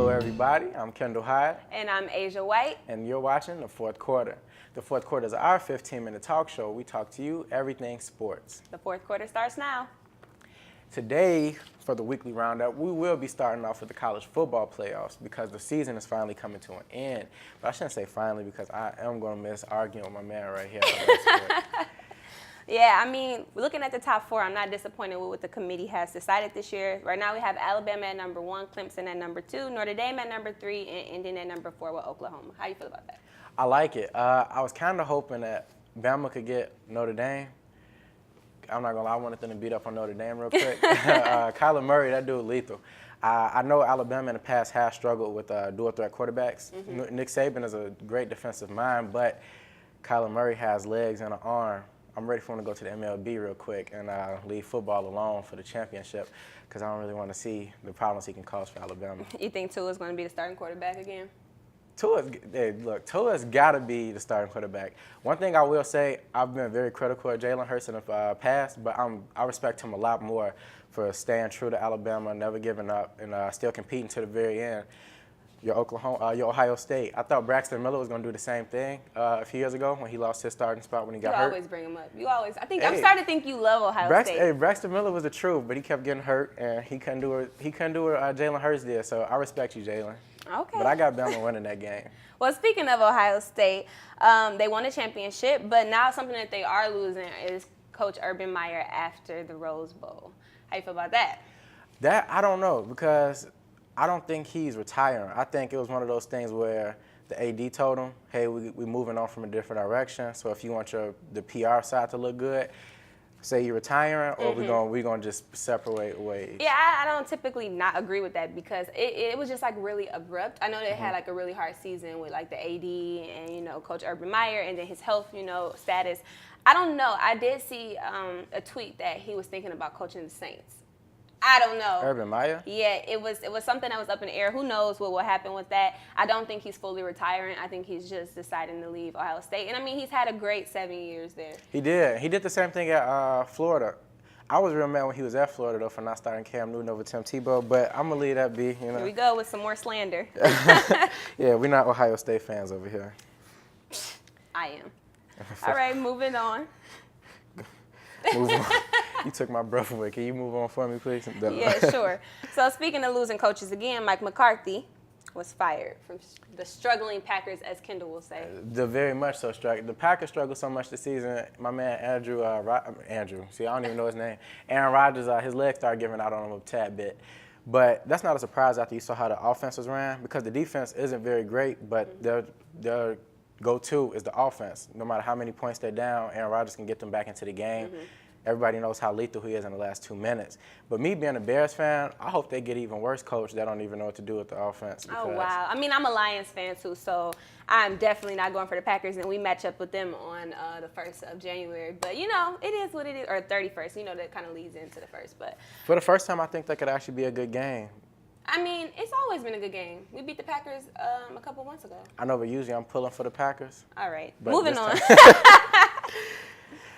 Hello, everybody. I'm Kendall Hyde. And I'm Asia White. And you're watching The Fourth Quarter. The Fourth Quarter is our 15-minute talk show. We talk to you everything sports. The fourth quarter starts now. Today, for the weekly roundup, we will be starting off with the college football playoffs because the season is finally coming to an end. But I shouldn't say finally because I am going to miss arguing with my man right here. Yeah, I mean, looking at the top four, I'm not disappointed with what the committee has decided this year. Right now we have Alabama at number 1, Clemson at number 2, Notre Dame at number 3, and Indiana at number 4 with Oklahoma. How you feel about that? I like it. I was kind of hoping that Bama could get Notre Dame. I'm not going to lie, I wanted them to beat up on Notre Dame real quick. Kyler Murray, that dude lethal. I know Alabama in the past has struggled with dual-threat quarterbacks. Mm-hmm. Nick Saban is a great defensive mind, but Kyler Murray has legs and an arm. I'm ready for him to go to the MLB real quick and leave football alone for the championship because I don't really want to see the problems he can cause for Alabama. You think Tua's going to be the starting quarterback again? Tua's got to be the starting quarterback. One thing I will say, I've been very critical of Jalen Hurts in the past, but I respect him a lot more for staying true to Alabama, never giving up, and still competing to the very end. Your Ohio State. I thought Braxton Miller was going to do the same thing a few years ago when he lost his starting spot when he got hurt. You always bring him up. I'm starting to think you love Ohio State. Hey, Braxton Miller was the truth, but he kept getting hurt, and he couldn't do what Jalen Hurts did. So I respect you, Jalen. Okay. But I got Bama winning that game. Well, speaking of Ohio State, they won a championship, but now something that they are losing is Coach Urban Meyer after the Rose Bowl. How you feel about that? That, I don't know, because I don't think he's retiring. I think it was one of those things where the AD told him, hey, we're moving on from a different direction, so if you want the PR side to look good, say you're retiring, or we're gonna just separate ways. Yeah, I don't typically not agree with that because it was just like really abrupt. I know they had like a really hard season with like the AD and Coach Urban Meyer and then his health status. I don't know. I did see a tweet that he was thinking about coaching the Saints. I don't know. Urban Meyer? Yeah, it was something that was up in the air. Who knows what will happen with that? I don't think he's fully retiring. I think he's just deciding to leave Ohio State. And I mean, he's had a great 7 years there. He did. He did the same thing at Florida. I was real mad when he was at Florida, though, for not starting Cam Newton over Tim Tebow, but I'm going to leave that be. Here we go with some more slander. Yeah, we're not Ohio State fans over here. I am. All right, moving on. Move on. You took my breath away. Can you move on for me, please? Yeah, sure. So speaking of losing coaches again, Mike McCarthy was fired from the struggling Packers, as Kendall will say. The very much so struggling. The Packers struggled so much this season. My man Andrew, see, I don't even know his name. Aaron Rodgers, his legs started giving out on him a tad bit. But that's not a surprise after you saw how the offense was ran because the defense isn't very great, but their go-to is the offense. No matter how many points they're down, Aaron Rodgers can get them back into the game. Everybody knows how lethal he is in the last 2 minutes. But me being a Bears fan, I hope they get even worse coach that don't even know what to do with the offense. Oh, wow. I mean, I'm a Lions fan, too, so I'm definitely not going for the Packers, and we match up with them on the 1st of January. But, it is what it is, or 31st. That kind of leads into the 1st. But for the first time, I think that could actually be a good game. I mean, it's always been a good game. We beat the Packers a couple months ago. I know, but usually I'm pulling for the Packers. All right. Moving on.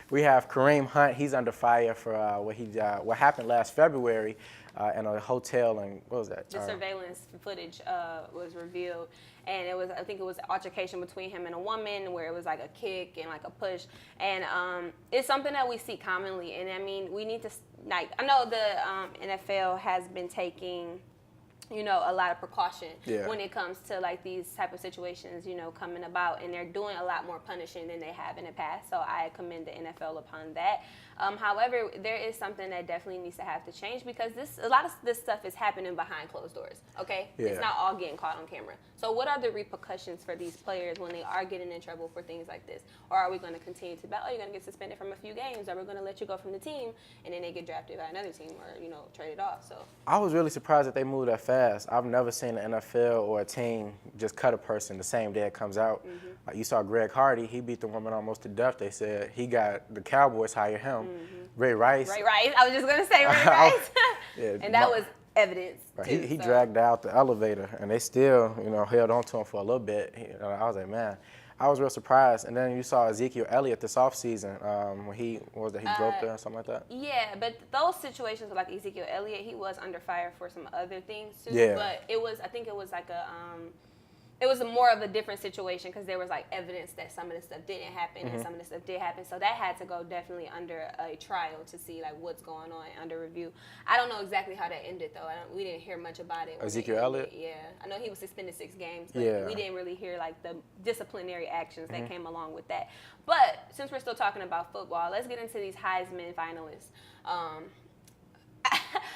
We have Kareem Hunt. He's under fire for what happened last February in a hotel, and what was that? The surveillance footage was revealed, and I think it was an altercation between him and a woman where it was like a kick and like a push, and it's something that we see commonly. And I mean, we need to I know the NFL has been taking a lot of precaution when it comes to like these type of situations, coming about, and they're doing a lot more punishing than they have in the past. So I commend the NFL upon that. However, there is something that definitely needs to have to change because a lot of this stuff is happening behind closed doors. Okay, It's not all getting caught on camera. So what are the repercussions for these players when they are getting in trouble for things like this? Or are we going to continue to bet, you're going to get suspended from a few games, or we're going to let you go from the team, and then they get drafted by another team or traded off? So I was really surprised that they moved that fast. I've never seen the NFL or a team just cut a person the same day it comes out. Like you saw Greg Hardy, he beat the woman almost to death. They said he got the Cowboys hire him. Ray Rice. Ray Rice. I was just going to say Ray Rice. And that was evidence. Right. Too, he dragged out the elevator, and they still, held on to him for a little bit. I was like, man, I was real surprised. And then you saw Ezekiel Elliott this offseason when he broke there or something like that. Yeah, but those situations like Ezekiel Elliott, he was under fire for some other things too. Yeah. But I think it was like it was more of a different situation because there was like evidence that some of this stuff didn't happen and some of this stuff did happen. So that had to go definitely under a trial to see like what's going on under review. I don't know exactly how that ended though. We didn't hear much about it. Ezekiel Elliott? Yeah, I know he was suspended 6 games, but we didn't really hear like the disciplinary actions that came along with that. But since we're still talking about football, let's get into these Heisman finalists.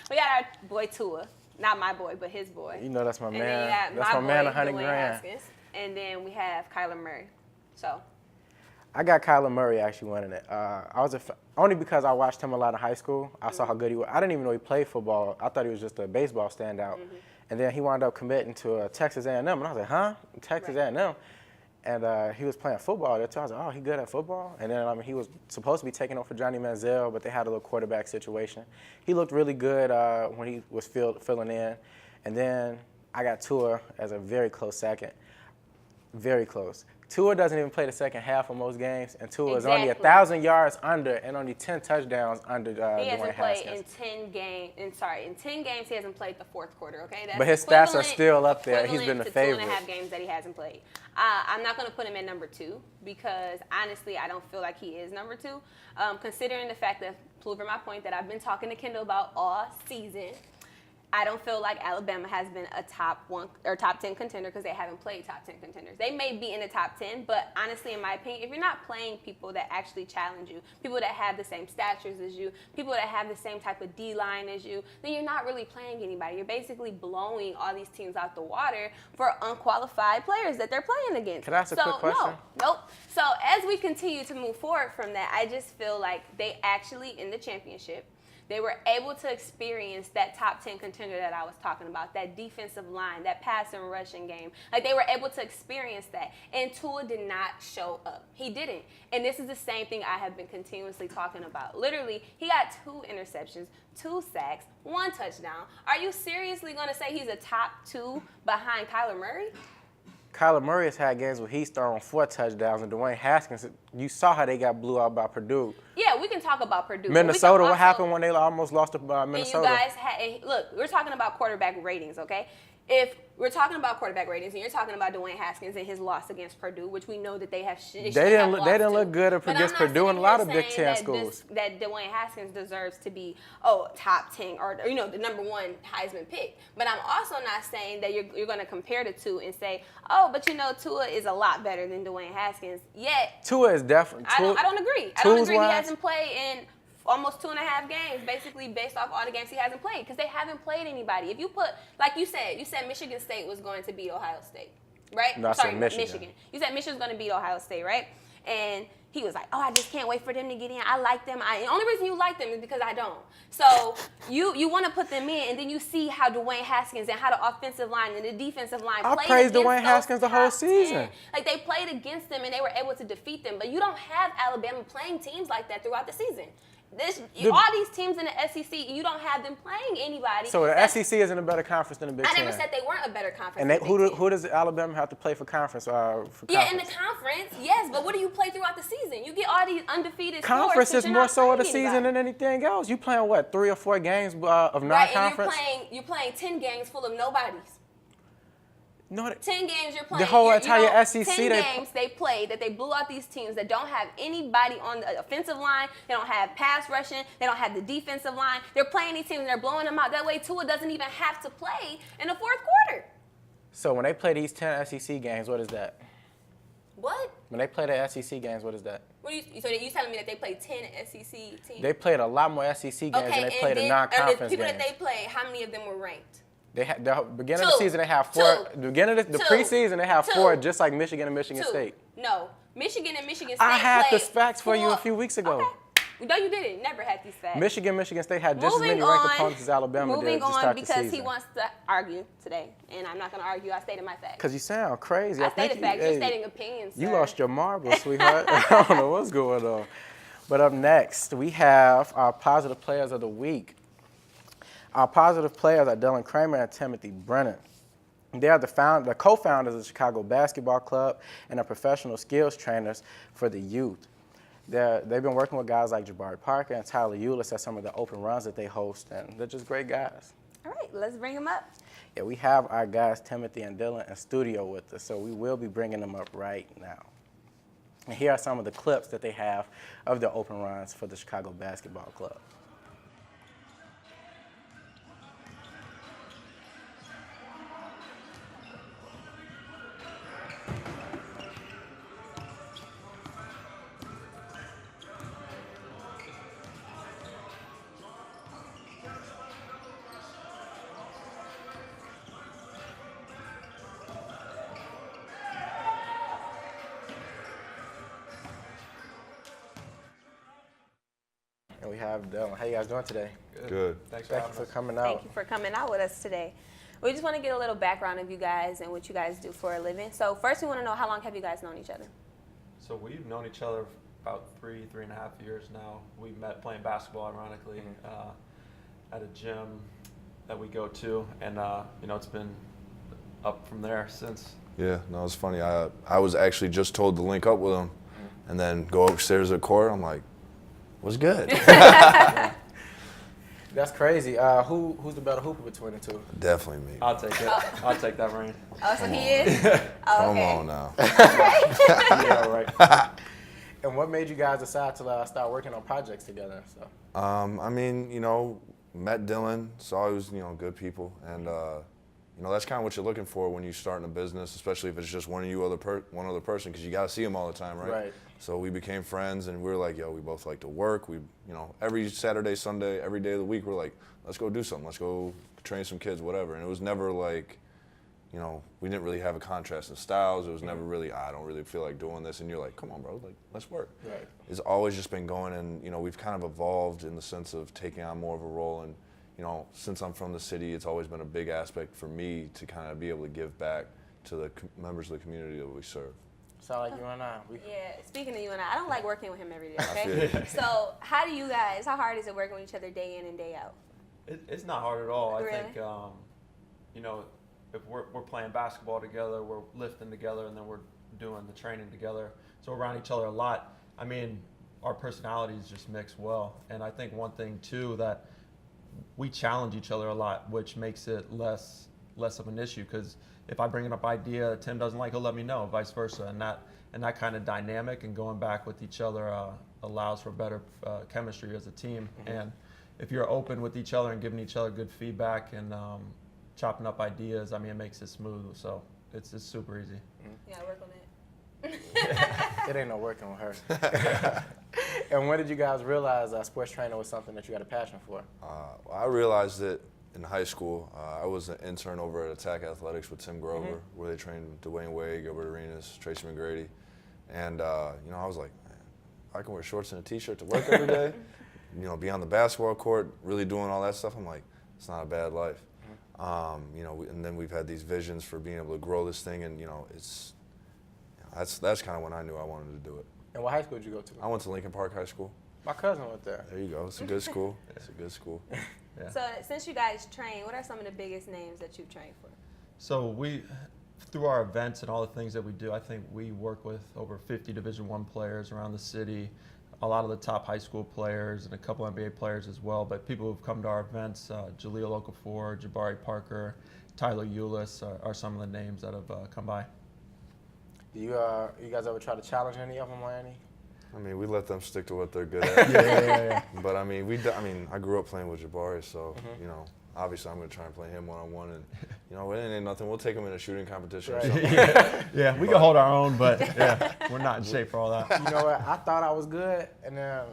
We got our boy Tua. Not my boy, but his boy. You know that's my and man. Then you got That's my man, boy, $100 grand. Haskins, and then we have Kyler Murray. So I got Kyler Murray actually winning it. Only because I watched him a lot in high school. I saw how good he was. I didn't even know he played football. I thought he was just a baseball standout. And then he wound up committing to Texas A&M, and I was like, huh? Texas A&M? And he was playing football there too. I was like, oh, he good at football? And then he was supposed to be taking over for Johnny Manziel, but they had a little quarterback situation. He looked really good when he was filling in. And then I got Tua as a very close second. Very close. Tua doesn't even play the second half of most games, and Tua is only 1,000 yards under and only 10 touchdowns under Dwayne Haskins. He hasn't played in 10 games. In 10 games, he hasn't played the fourth quarter. Okay, but his stats are still up there. He's been the favorite. 2.5 games that he hasn't played. I'm not going to put him at number 2 because honestly, I don't feel like he is number 2. Considering the fact that, proving my point that I've been talking to Kendall about all season. I don't feel like Alabama has been a top 1 or top 10 contender because they haven't played top 10 contenders. They may be in the top 10, but honestly, in my opinion, if you're not playing people that actually challenge you, people that have the same statures as you, people that have the same type of D-line as you, then you're not really playing anybody. You're basically blowing all these teams out the water for unqualified players that they're playing against. Can I ask a quick question? Nope. So as we continue to move forward from that, I just feel like they actually, in the championship, they were able to experience that top 10 contender that I was talking about, that defensive line, that pass and rushing game. Like, they were able to experience that. And Tua did not show up. He didn't. And this is the same thing I have been continuously talking about. Literally, he got 2 interceptions, 2 sacks, 1 touchdown. Are you seriously going to say he's a top 2 behind Kyler Murray? Kyler Murray has had games where he's thrown 4 touchdowns, and Dwayne Haskins, you saw how they got blew out by Purdue. Yeah, we can talk about Purdue. Minnesota, what happened when they almost lost to Minnesota? And you guys look, we're talking about quarterback ratings, okay? If we're talking about quarterback ratings, and you're talking about Dwayne Haskins and his loss against Purdue, which we know that they didn't look good against Purdue and a lot of Big Ten schools. That Dwayne Haskins deserves to be top 10 or the number 1 Heisman pick. But I'm also not saying that you're going to compare the two and say, but Tua is a lot better than Dwayne Haskins. Yet Tua is definitely. I don't agree. I don't agree. He hasn't played in almost 2.5 games, basically based off all the games he hasn't played, because they haven't played anybody. If you put, like you said Michigan State was going to beat Ohio State, right? No, I said Michigan. You said Michigan's going to beat Ohio State, right? And he was like, I just can't wait for them to get in. I like them. The only reason you like them is because I don't. So you want to put them in, and then you see how Dwayne Haskins and how the offensive line and the defensive line played. I praised Dwayne Haskins the whole season. Like, they played against them, and they were able to defeat them. But you don't have Alabama playing teams like that throughout the season. All these teams in the SEC, you don't have them playing anybody. So the SEC isn't a better conference than the Big Ten. I never said they weren't a better conference. And who does Alabama have to play for conference? Yeah, in the conference, yes. But what do you play throughout the season? You get all these undefeated conference is more so of the season than anything else. You playing what, 3 or 4 games of non-conference? And you're playing 10 games full of nobodies. No, 10 games you're playing. The whole entire SEC. 10 games they played that they blew out these teams that don't have anybody on the offensive line. They don't have pass rushing. They don't have the defensive line. They're playing these teams and they're blowing them out. That way Tua doesn't even have to play in the fourth quarter. So when they play these 10 SEC games, what is that? What? When they play the SEC games, what is that? So you telling me that they played 10 SEC teams? They played a lot more SEC games than they played the non-conference games. The people that they played, how many of them were ranked? They had the beginning of the season. They have 4. The beginning of the preseason, they have 4, just like Michigan and Michigan State. No, Michigan and Michigan State. I had the facts for you a few weeks ago. Okay. No, you didn't. Never had these facts. Michigan State had just as many ranked opponents as Alabama did to start the season. Because he wants to argue today, and I'm not going to argue. I stated my facts. Because you sound crazy. I stated facts. You're stating opinions, You sir. lost your marbles, sweetheart. I don't know what's going on. But up next, we have our positive players of the week. Our positive players are Dylan Kramer and Timothy Brennan. They are the co-founders of the Chicago Basketball Club and are professional skills trainers for the youth. They've been working with guys like Jabari Parker and Tyler Eulis at some of the open runs that they host, and they're just great guys. All right, let's bring them up. Yeah, we have our guys Timothy and Dylan in studio with us, so we will be bringing them up right now. And here are some of the clips that they have of the open runs for the Chicago Basketball Club. And we have Dylan. How you guys doing today? Good. Thank you for coming out. Thank you for coming out with us today. We just want to get a little background of you guys and what you guys do for a living. So first we want to know, how long have you guys known each other? So we've known each other about three and a half years now. We met playing basketball, ironically, at a gym that we go to, and it's been up from there since. Yeah, no, it's funny. I was actually just told to link up with him, and then go upstairs to the court. I'm like, what's good? That's crazy. Who's the better hooper between the two? Definitely me. I'll take it. I'll take that reign. Oh, so he is? Oh, Come okay. on now. Yeah, right. And what made you guys decide to start working on projects together? So. I mean, met Dylan, saw he was, good people, and that's kind of what you're looking for when you start in a business, especially if it's just one other person, because you got to see them all the time, right? Right. So we became friends, and we were like, yo, we both like to work. We, every Saturday, Sunday, every day of the week, we're like, let's go do something. Let's go train some kids, whatever. And it was never like, we didn't really have a contrast in styles. It was never really, I don't really feel like doing this. And you're like, come on, bro, like, let's work. Right. It's always just been going, and, we've kind of evolved in the sense of taking on more of a role. And, since I'm from the city, it's always been a big aspect for me to kind of be able to give back to the members of the community that we serve. Sound like you and I. Yeah, speaking of you and I don't like working with him every day, I okay? feel So how hard is it working with each other day in and day out? It's not hard at all. Really? I think, if we're playing basketball together, we're lifting together, and then we're doing the training together. So we're around each other a lot. I mean, our personalities just mix well. And I think one thing, too, that we challenge each other a lot, which makes it less of an issue, because if I bring up idea Tim doesn't like, he'll let me know, vice versa, and that kind of dynamic and going back with each other allows for better chemistry as a team. And if you're open with each other and giving each other good feedback and chopping up ideas, I mean, it makes it smooth. So it's super easy. Yeah, work on it. It ain't no working with her. And when did you guys realize sports training was something that you had a passion for? I realized it in high school. I was an intern over at Attack Athletics with Tim Grover, where they trained Dwayne Wade, Gilbert Arenas, Tracy McGrady. And, I was like, man, I can wear shorts and a T-shirt to work every day, be on the basketball court, really doing all that stuff. I'm like, it's not a bad life. And then we've had these visions for being able to grow this thing, and, that's kind of when I knew I wanted to do it. And what high school did you go to? I went to Lincoln Park High School. My cousin went there. There you go. It's a good school. It's a good school. Yeah. So since you guys train, what are some of the biggest names that you've trained for? So through our events and all the things that we do, I think we work with over 50 Division I players around the city, a lot of the top high school players and a couple NBA players as well. But people who've come to our events, Jaleel Okafor, Jabari Parker, Tyler Eulis are some of the names that have come by. Do you guys ever try to challenge any of them or any? I mean, we let them stick to what they're good at. Yeah. But I mean, I grew up playing with Jabari, so obviously I'm going to try and play him one-on-one, and it ain't nothing. We'll take him in a shooting competition. Or something. Yeah, we can hold our own, but yeah, we're not in shape for all that. You know what? I thought I was good, and then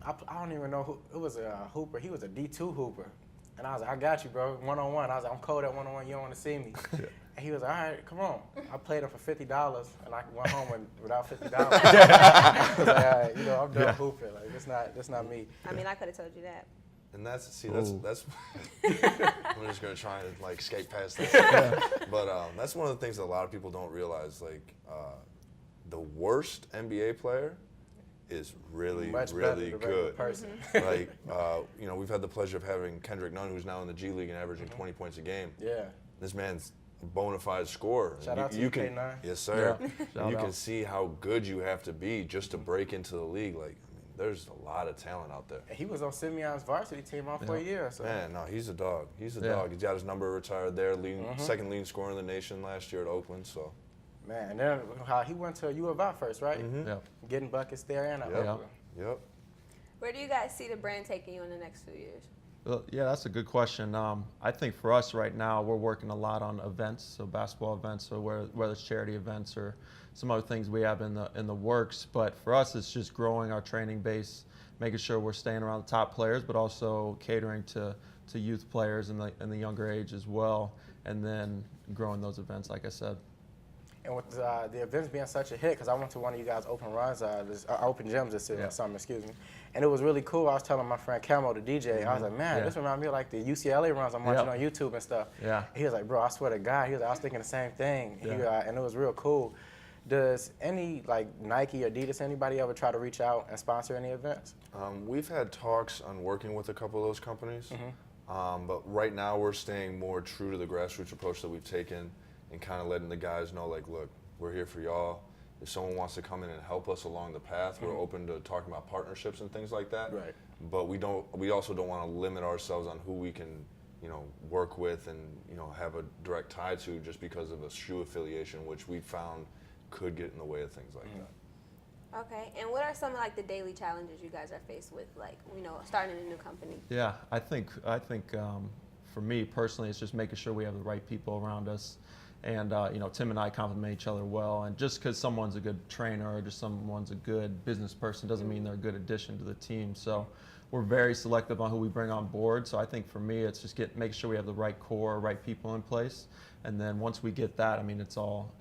I don't even know who it was. A hooper. He was a D2 hooper, and I was like, I got you, bro. One-on-one. I was like, I'm cold at one-on-one. You don't want to see me. Yeah. And he was like, all right, come on. I played him for $50, and I went home without $50. I was like, all right, I'm done hooping. Like, that's not me. I mean, I could have told you that. And that's I'm just gonna try and skate past that. But that's one of the things that a lot of people don't realize. The worst NBA player is really, Much really better than the good. person. We've had the pleasure of having Kendrick Nunn, who's now in the G League and averaging 20 points a game. Yeah. This man's bona fide scorer. Shout out to you K9. can, yes, sir. Yeah. And Shout you out. can see how good you have to be just to break into the league. Like, I mean, there's a lot of talent out there. And he was on Simeon's varsity team for a year. So. Man, no, he's a dog. He's a Yeah. dog. He's got his number retired there, second leading scorer in the nation last year at Oakland. So, Man, and then how he went to U of I first, right? Yeah. Getting buckets there and at Yep. Oakland. yep. Where do you guys see the brand taking you in the next few years? Well, yeah, that's a good question. I think for us right now, we're working a lot on events, so basketball events, so whether it's charity events or some other things we have in the works. But for us, it's just growing our training base, making sure we're staying around the top players, but also catering to youth players in the younger age as well, and then growing those events, like I said. And with the events being such a hit, because I went to one of you guys' open runs, open gyms this summer, excuse me, and it was really cool. I was telling my friend Camo, the DJ, I was like, man, this reminds me of like the UCLA runs I'm watching on YouTube and stuff. Yeah. He was like, bro, I swear to God, I was thinking the same thing. Yeah. And it was real cool. Does any like Nike, Adidas, anybody ever try to reach out and sponsor any events? We've had talks on working with a couple of those companies, but right now we're staying more true to the grassroots approach that we've taken and kind of letting the guys know, like, look, we're here for y'all. If someone wants to come in and help us along the path, we're open to talking about partnerships and things like that. Right. But we also don't want to limit ourselves on who we can, work with and, have a direct tie to just because of a shoe affiliation, which we found could get in the way of things like that. Okay, and what are some of like the daily challenges you guys are faced with, like starting a new company? Yeah, I think for me personally, it's just making sure we have the right people around us. And, Tim and I complement each other well. And just because someone's a good trainer or just someone's a good business person doesn't mean they're a good addition to the team. So we're very selective on who we bring on board. So I think for me, it's just making sure we have the right core, right people in place. And then once we get that, I mean, it's all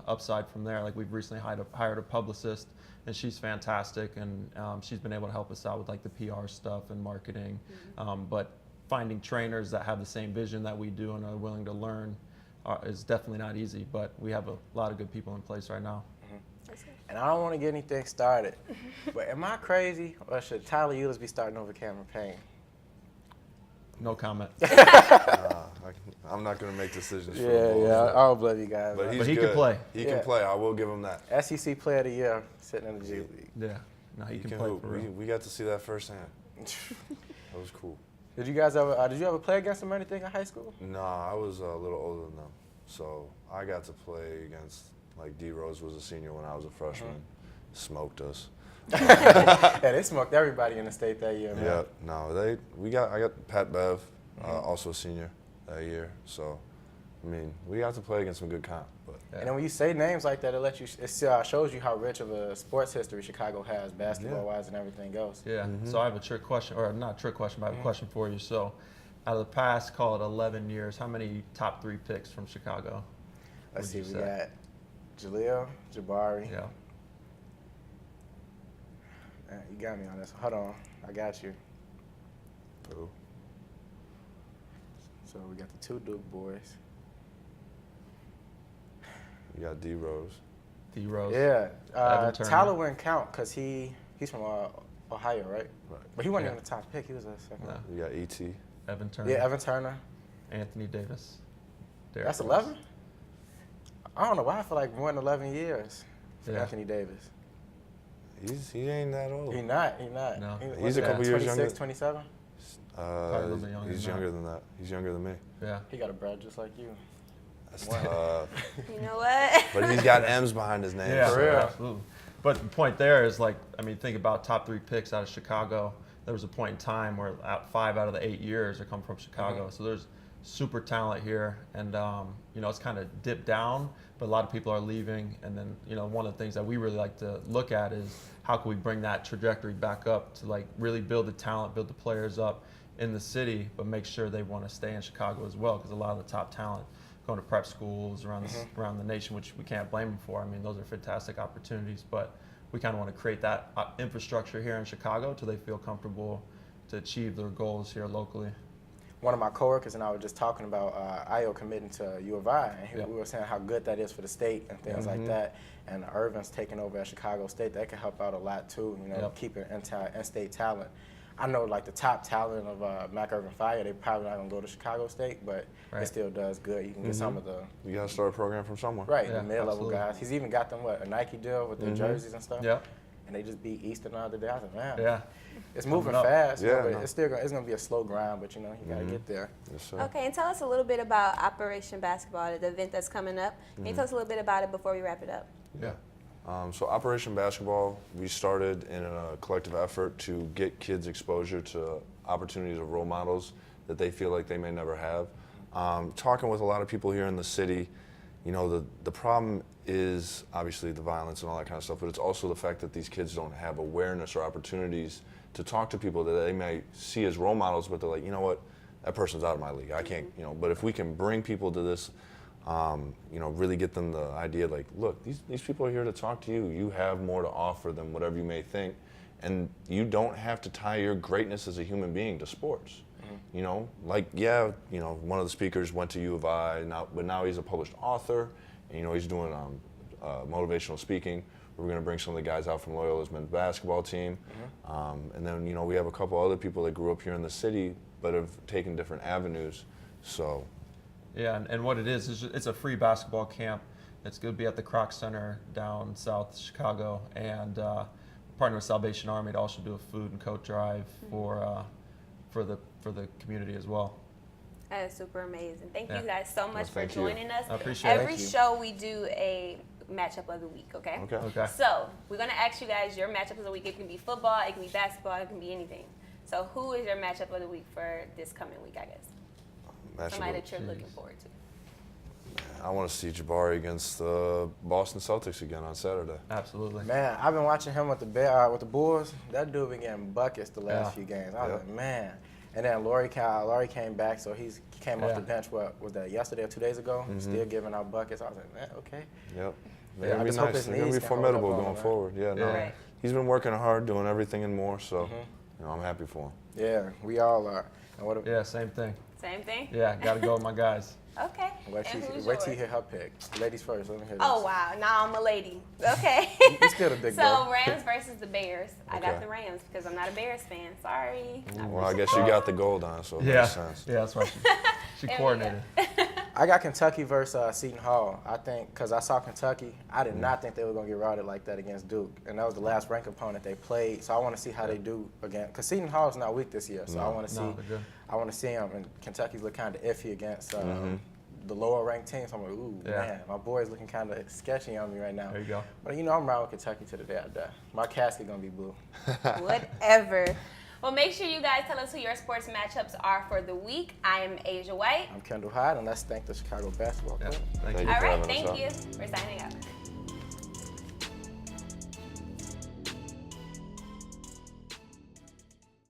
upside from there. Like we've recently hired a publicist, and she's fantastic. And she's been able to help us out with like the PR stuff and marketing. But finding trainers that have the same vision that we do and are willing to learn is definitely not easy, but we have a lot of good people in place right now. And I don't want to get anything started, but am I crazy or should Tyler Eulis be starting over Cameron Payne? No comment. I'm not going to make decisions for the Yeah, Bulls. I don't believe you guys. But he good. can play. He Yeah. can play. I will give him that. SEC Player of the Year sitting in the G League. Yeah, no, he can play hoop. for real. We got to see that firsthand. That was cool. Did you ever play against him or anything in high school? Nah, I was a little older than them. So I got to play against, like, D Rose was a senior when I was a freshman. Smoked us. Yeah, they smoked everybody in the state that year, man. Yeah, no, I got Pat Bev, also a senior that year. So, I mean, we got to play against some good comp. But And then when you say names like that, it shows you how rich of a sports history Chicago has, basketball-wise and everything else. Yeah, so I have a trick question, or not a trick question, but I have a question for you. So out of the past, call it 11 years, how many top 3 picks from Chicago? Let's see, would you we say? got Jaleel, Jabari. Yeah. Man, you got me on this. Hold on, I got you. who? So we got the 2 Duke boys. You got D Rose. D Rose. Yeah, Evan Turner. Tyler wouldn't count because he's from Ohio, right? Right. But he wasn't Yeah. even the top pick. He was a second. No. You got E.T. Evan Turner. Yeah, Evan Turner. Anthony Davis. Derrick That's Rose. 11? I don't know why I feel like more than 11 years for Yeah. Anthony Davis. He ain't that old. He not. No. He's a couple years 26, younger. 27? a little bit younger He's than younger than that. He's younger than me. Yeah. He got a brother just like you. That's Wow. tough. You know what? But he's got M's behind his name. Yeah, so- For real. absolutely. But the point there is, like, I mean, think about top 3 picks out of Chicago. There was a point in time where 5 out of the 8 years are come from Chicago. So there's super talent here, and it's kind of dipped down, but a lot of people are leaving. And then one of the things that we really like to look at is how can we bring that trajectory back up to like really build the talent, build the players up in the city, but make sure they want to stay in Chicago as well, because a lot of the top talent going to prep schools around the nation, which we can't blame them for. I mean, those are fantastic opportunities, but we kind of want to create that infrastructure here in Chicago till they feel comfortable to achieve their goals here locally. One of my coworkers and I were just talking about Io committing to U of I, and Yep. we were saying how good that is for the state and things like that. And Irvin's taking over at Chicago State. That could help out a lot too, Yep. keeping in-state talent. I know like the top talent of Mac Irvin Fire, they probably not gonna go to Chicago State, but Right. it still does good. You can get some of the You got to start a program from somewhere. the mid-level absolutely. guys. He's even got them a Nike deal with their jerseys and stuff. Yep. And they just beat Eastern the other day. I was like, man, Yeah. it's moving Coming up. fast. Yeah, but no. it's gonna be a slow grind, but you gotta get there. Yes, sir. Okay, and tell us a little bit about Operation Basketball, the event that's coming up. Can you tell us a little bit about it before we wrap it up? Yeah. So Operation Basketball, we started in a collective effort to get kids exposure to opportunities of role models that they feel like they may never have. Talking with a lot of people here in the city, the problem is obviously the violence and all that kind of stuff, but it's also the fact that these kids don't have awareness or opportunities to talk to people that they may see as role models, but they're like, you know what, that person's out of my league. I can't, but if we can bring people to this, really get them the idea like, look, these people are here to talk to you. You have more to offer than whatever you may think. And you don't have to tie your greatness as a human being to sports. One of the speakers went to U of I, but now he's a published author, and he's doing motivational speaking. We're going to bring some of the guys out from Loyola's men's basketball team. And then, we have a couple other people that grew up here in the city, but have taken different avenues. So. Yeah, and what it is it's a free basketball camp. It's going to be at the Kroc Center down South Chicago, and partner with Salvation Army to also do a food and coat drive for the community as well. That is super amazing. Thank Yeah. you guys so much for thank you. joining us. I appreciate it. Every Thank you. show we do a matchup of the week, okay? Okay. So we're gonna ask you guys your matchup of the week. It can be football, it can be basketball, it can be anything. So who is your matchup of the week for this coming week, I guess? Somebody that you're looking forward to. I want to see Jabari against the Boston Celtics again on Saturday. Absolutely. Man, I've been watching him with the Bulls. That dude been getting buckets the last Yeah. few games. I was Yeah. like, man. And then Laurie came back, so he came off Yeah. the bench. What was that? Yesterday or 2 days ago? Still giving out buckets. I was like, man, okay. Yep. Yeah, They're I gonna be just hope nice. his They're gonna knees be can hold up formidable on going him, man. forward. Yeah, no. Right. He's been working hard, doing everything and more. So, I'm happy for him. Yeah, we all are. And what? Yeah, same thing. Same thing? Yeah, got to go with my guys. Okay. Wait till And who's you yours? hear her pick. Ladies first. Let me hear this. Oh, wow. Now I'm a lady. Okay. You still the big So boy. Rams versus the Bears. I got Okay. the Rams because I'm not a Bears fan. Sorry. Well, I guess you got the gold on, so it Yeah, makes sense. yeah, that's why she There we go. coordinated. I got Kentucky versus Seton Hall. I think because I saw Kentucky, I did not think they were going to get routed like that against Duke. And that was the last ranked opponent they played. So I want to see how they do again. Because Seton Hall is not weak this year. So I want to see. No, they're good. I want to see them. And Kentucky's look kind of iffy against the lower ranked teams. I'm like, ooh, Yeah. man, my boy's looking kind of sketchy on me right now. There you go. But I'm riding with Kentucky to the day I die. My casket gonna be blue. Whatever. Well, make sure you guys tell us who your sports matchups are for the week. I am Asia White. I'm Kendall Hyde, and let's thank the Chicago Basketball Yeah, Club. thank Thank you. All for right, having us thank out. you. We're signing out.